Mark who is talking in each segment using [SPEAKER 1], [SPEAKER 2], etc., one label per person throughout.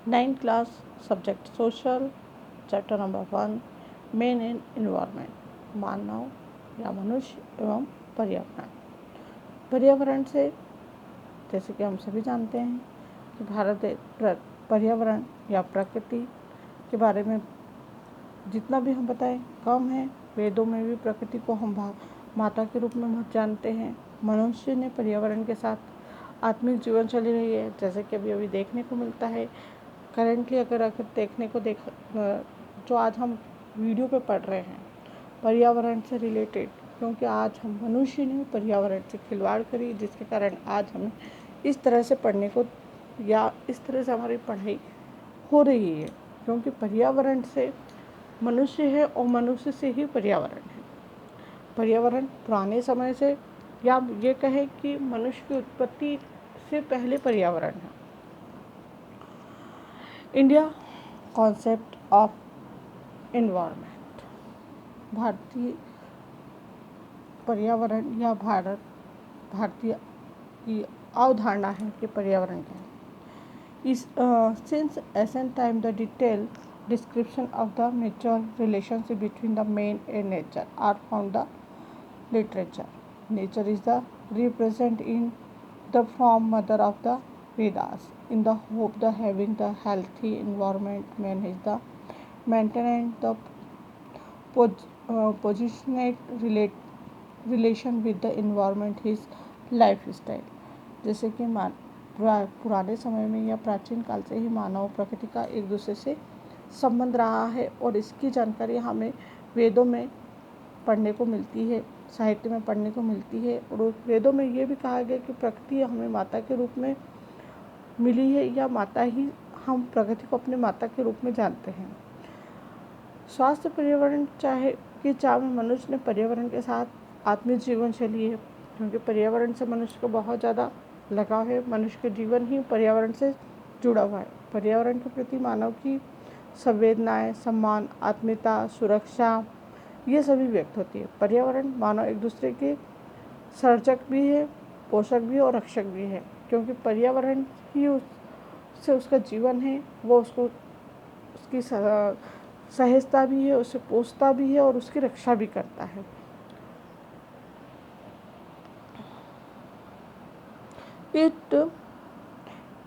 [SPEAKER 1] 9th class subject social chapter number 1 man and environment मानव या मनुष्य एवं पर्यावरण। पर्यावरण से जैसे कि हम सभी जानते हैं कि भारत पर्यावरण या प्रकृति के बारे में जितना भी हम बताएं कम है। वेदों में भी प्रकृति को हम माता के रूप में जानते हैं। मनुष्य ने पर्यावरण के साथ आत्मिक जीवन चली रही है, जैसे कि अभी अभी देखने को मिलता है। करेंटली अगर देखने को जो आज हम वीडियो पे पढ़ रहे हैं पर्यावरण से रिलेटेड, क्योंकि आज हम मनुष्य ने पर्यावरण से खिलवाड़ करी, जिसके कारण आज हमें इस तरह से पढ़ने को या इस तरह से हमारी पढ़ाई हो रही है, क्योंकि पर्यावरण से मनुष्य है और मनुष्य से ही पर्यावरण है। पर्यावरण पुराने समय से या ये कहें कि मनुष्य की उत्पत्ति से पहले पर्यावरण है। इंडिया कॉन्सेप्ट ऑफ एनवायरनमेंट, भारतीय पर्यावरण या भारतीय की अवधारणा है कि पर्यावरण क्या है। Since ancient time the detailed description of the natural relationship between the man and nature are found the literature. Nature is the represent in the form mother of the Vedas. In the hope the having the healthy environment, man is the maintain the positionate relation with the environment his lifestyle। जैसे कि पुराने समय में या प्राचीन काल से ही मानव प्रकृति का एक दूसरे से संबंध रहा है, और इसकी जानकारी हमें वेदों में पढ़ने को मिलती है, साहित्य में पढ़ने को मिलती है। और वेदों में ये भी कहा गया कि प्रकृति हमें माता के रूप में मिली है, या माता ही हम प्रकृति को अपने माता के रूप में जानते हैं। स्वास्थ्य पर्यावरण चाहे मनुष्य ने पर्यावरण के साथ आत्मिक जीवन शैली है, क्योंकि पर्यावरण से मनुष्य को बहुत ज़्यादा लगाव है। मनुष्य का जीवन ही पर्यावरण से जुड़ा हुआ है। पर्यावरण के प्रति मानव की संवेदनाएं, सम्मान, आत्मीयता, सुरक्षा, ये सभी व्यक्त होती है। पर्यावरण मानव एक दूसरे के सर्जक भी है, पोषक भी और रक्षक भी है, क्योंकि पर्यावरण ही उससे उसका जीवन है। वो उसकी सहेजता भी है, उसे पोषता भी है और उसकी रक्षा भी करता है।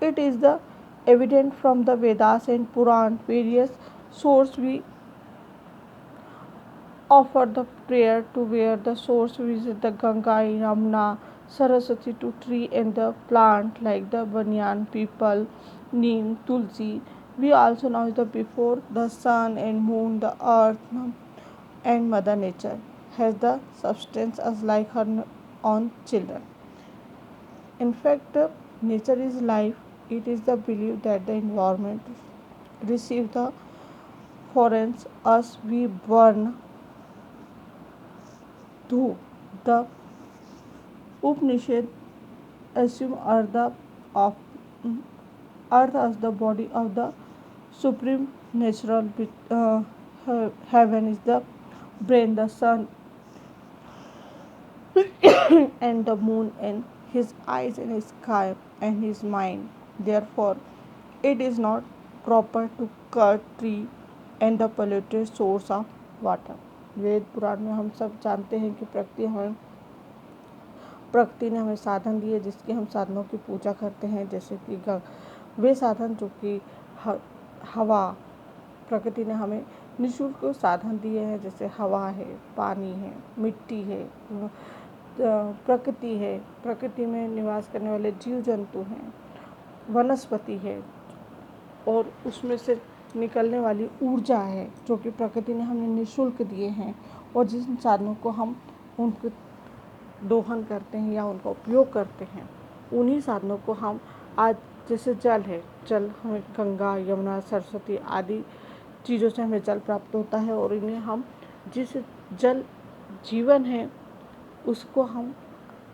[SPEAKER 1] It is the evident from the Vedas and Puran, various sources we offer the prayer to where the source visit the Ganga, Yamuna, Saraswati to tree and the plant like the banyan, people, neem, tulsi. We also know that before the sun and moon, the earth and mother nature has the substance as like her own children. In fact, nature is life. It is the belief that the environment receives the foreigns as we burn to the Upanishad assume of earth as the body of the supreme natural heaven is the brain, the sun and the moon and his eyes and his sky and his mind. Therefore, it is not proper to cut tree and the polluted source of water. Veda Purana में हम सब जानते हैं कि प्रकृति ने हमें साधन दिए, जिसके हम साधनों की पूजा करते हैं, जैसे कि वे साधन जो कि हवा, प्रकृति ने हमें निःशुल्क साधन दिए हैं, जैसे हवा है, पानी है, मिट्टी है, प्रकृति है, प्रकृति में निवास करने वाले जीव जंतु हैं, वनस्पति है, और उसमें से निकलने वाली ऊर्जा है जो कि प्रकृति ने हमें निःशुल्क दिए हैं। और जिन साधनों को हम उनके दोहन करते हैं या उनका उपयोग करते हैं, उन्हीं साधनों को हम आज, जैसे जल है, जल हमें गंगा, यमुना, सरस्वती आदि चीज़ों से हमें जल प्राप्त होता है, और इन्हें हम जिस जल जीवन है उसको हम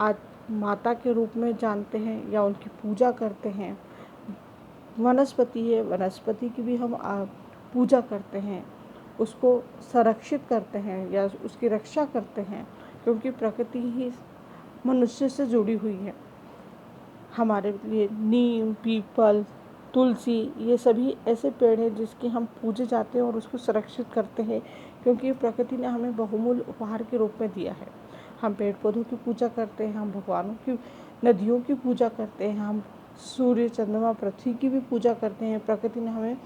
[SPEAKER 1] आज माता के रूप में जानते हैं या उनकी पूजा करते हैं। वनस्पति है, वनस्पति की भी हम पूजा करते हैं, उसको संरक्षित करते हैं या उसकी रक्षा करते हैं, क्योंकि प्रकृति ही मनुष्य से जुड़ी हुई है। हमारे लिए नीम, पीपल, तुलसी, ये सभी ऐसे पेड़ हैं जिसकी हम पूजे जाते हैं और उसको संरक्षित करते हैं, क्योंकि प्रकृति ने हमें बहुमूल्य उपहार के रूप में दिया है। हम पेड़ पौधों की पूजा करते हैं, हम भगवानों की, नदियों की पूजा करते हैं, हम सूर्य चंद्रमा पृथ्वी की भी पूजा करते हैं। प्रकृति ने हमें,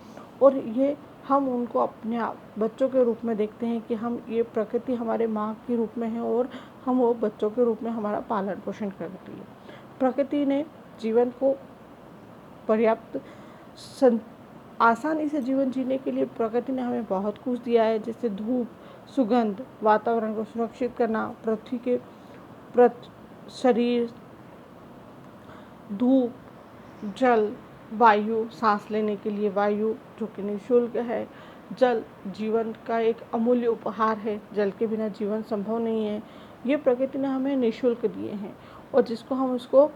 [SPEAKER 1] और ये हम उनको अपने बच्चों के रूप में देखते हैं कि हम, ये प्रकृति हमारे माँ के रूप में है और हम वो बच्चों के रूप में हमारा पालन पोषण करती है। प्रकृति ने जीवन को पर्याप्त आसानी से जीवन जीने के लिए प्रकृति ने हमें बहुत कुछ दिया है, जैसे धूप, सुगंध, वातावरण को सुरक्षित करना, पृथ्वी के शरीर, धूप, जल, वायु, सांस लेने के लिए वायु जो कि निःशुल्क है, जल जीवन का एक अमूल्य उपहार है, जल के बिना जीवन संभव नहीं है। ये प्रकृति ने हमें निःशुल्क दिए हैं, और जिसको हम उसको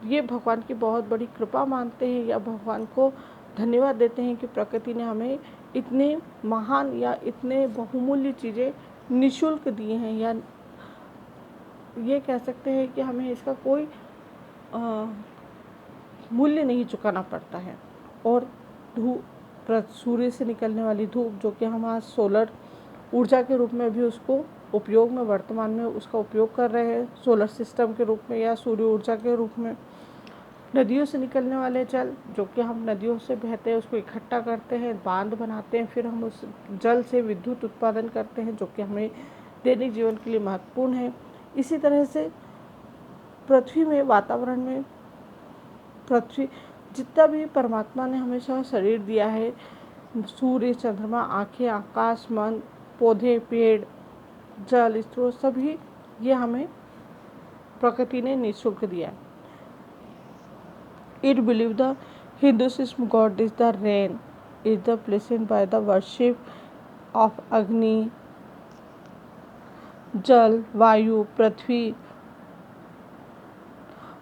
[SPEAKER 1] ये भगवान की बहुत बड़ी कृपा मानते हैं, या भगवान को धन्यवाद देते हैं कि प्रकृति ने हमें इतने महान या इतने बहुमूल्य चीज़ें निःशुल्क दिए हैं, या ये कह सकते हैं कि हमें इसका कोई मूल्य नहीं चुकाना पड़ता है। और धूप, सूर्य से निकलने वाली धूप, जो कि हम आज सोलर ऊर्जा के रूप में भी उसको उपयोग में, वर्तमान में उसका उपयोग कर रहे हैं, सोलर सिस्टम के रूप में या सूर्य ऊर्जा के रूप में। नदियों से निकलने वाले जल, जो कि हम नदियों से बहते हैं उसको इकट्ठा करते हैं, बांध बनाते हैं, फिर हम उस जल से विद्युत उत्पादन करते हैं, जो कि हमें दैनिक जीवन के लिए महत्वपूर्ण है। इसी तरह से पृथ्वी में, वातावरण में, पृथ्वी जितना भी परमात्मा ने हमेशा शरीर दिया है, सूर्य, चंद्रमा, आँखें, आकाश, मन, पौधे, पेड़, जल स्रोत, सभी ये हमें प्रकृति ने निःशुल्क दिया है। It believed the Hinduism god is the rain, is the blessed by the worship of Agni, Jal, Vayu, Prithvi.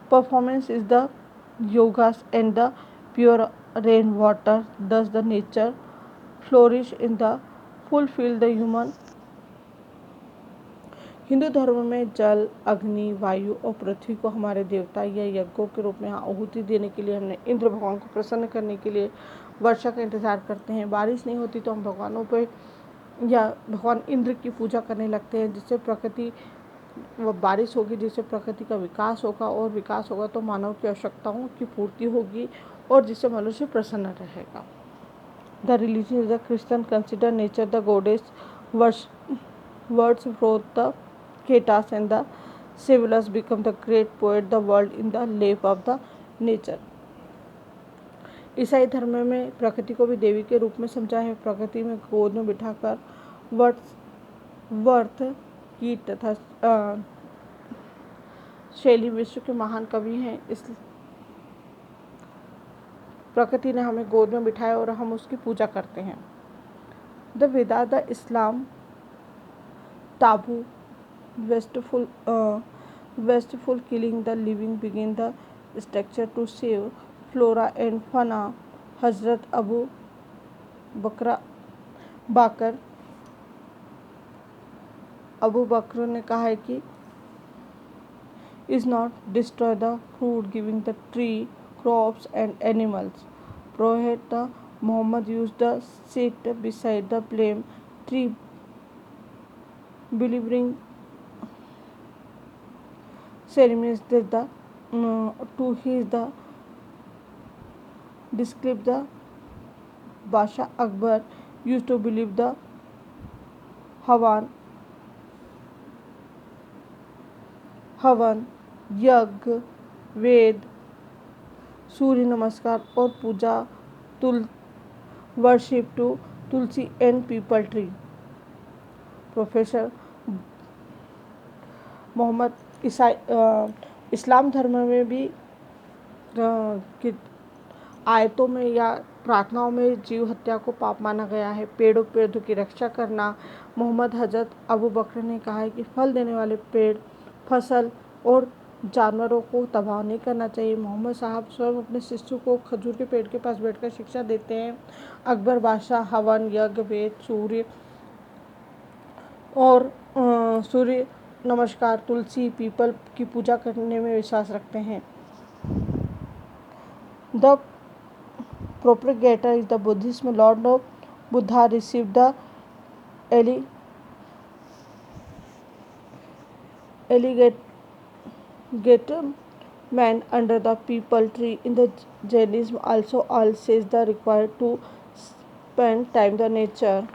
[SPEAKER 1] Performance is the yogas and the pure rainwater. Thus the nature flourish in the fulfill the human। Hindu धर्म में जल, अग्नि, वायु और पृथ्वी को हमारे देवता या यज्ञों के रूप में आहुति देने के लिए, हमने इंद्र भगवान को प्रसन्न करने के लिए वर्षा का इंतजार करते हैं। बारिश नहीं होती तो हम भगवानों पे या भगवान इंद्र की पूजा करने लगते हैं, जिससे प्रकृति, वो बारिश होगी जिससे प्रकृति का विकास होगा, और विकास होगा तो मानव की आवश्यकताओं की पूर्ति होगी, और जिससे मनुष्य प्रसन्न रहेगा। The religion is the Christian consider nature the goddess, words froth the Ketas and the civilized become the great poet, the world in the lap of the nature। ईसाई धर्म में प्रकृति को भी देवी के रूप में समझा है। प्रकृति में गोद में बिठाकर वर्थ की तथा शैली विश्व के महान कवि हैं। इस प्रकृति ने हमें गोद में बिठाया और हम उसकी पूजा करते हैं। The Veda, the Islam, ताबू, wasteful killing the living begin the structure to save flora and fauna। हजरत अबू बकर ने कहा है कि is not destroy the fruit giving the tree, crops and animals। Prophet Muhammad used the sit beside the flame tree believing ceremonies that the to his the describe the Basha Akbar used to believe the हवन, यज्ञ, वेद, सूर्य नमस्कार और puja, worship to tulsi and peepal tree. Professor Mohammad इस्लाम धर्म में भी आयतों में या प्रार्थनाओं में जीव हत्या को पाप माना गया है। पेड़ों पौधों की रक्षा करना। मोहम्मद हजरत अबू बकर ने कहा है कि फल देने वाले पेड़, फसल और जानवरों को तबाह नहीं करना चाहिए। मोहम्मद साहब स्वयं अपने शिष्यों को खजूर के पेड़ के पास बैठकर शिक्षा देते हैं। अकबर बादशाह हवन, यज्ञ, वेद, सूर्य नमस्कार, तुलसी, पीपल की पूजा करने में विश्वास रखते हैं। The propagator is the Buddhism. Lord Buddha received the ele- elegate man under the people tree. In the Jainism also all says the required to spend time the nature.